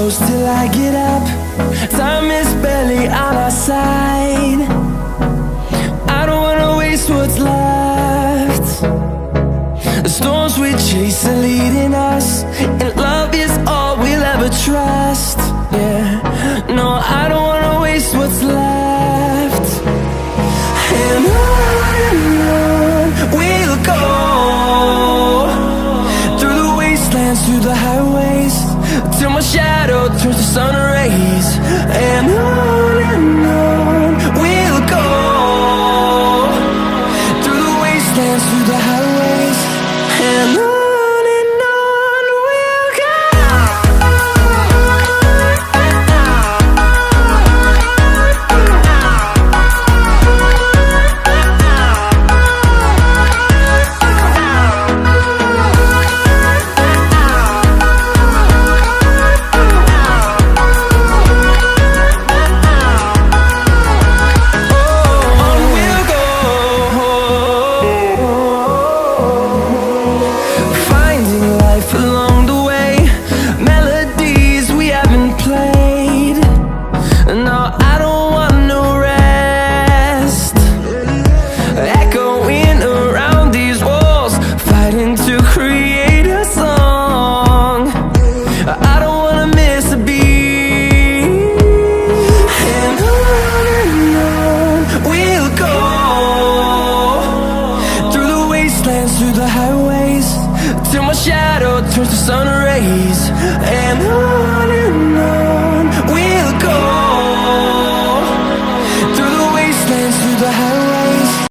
close till I get up. Time is barely on our side. I don't wanna waste what's left. The storms we chase are leading us, and love is all we'll ever trust. Yeah, no, I don't wanna waste what's left.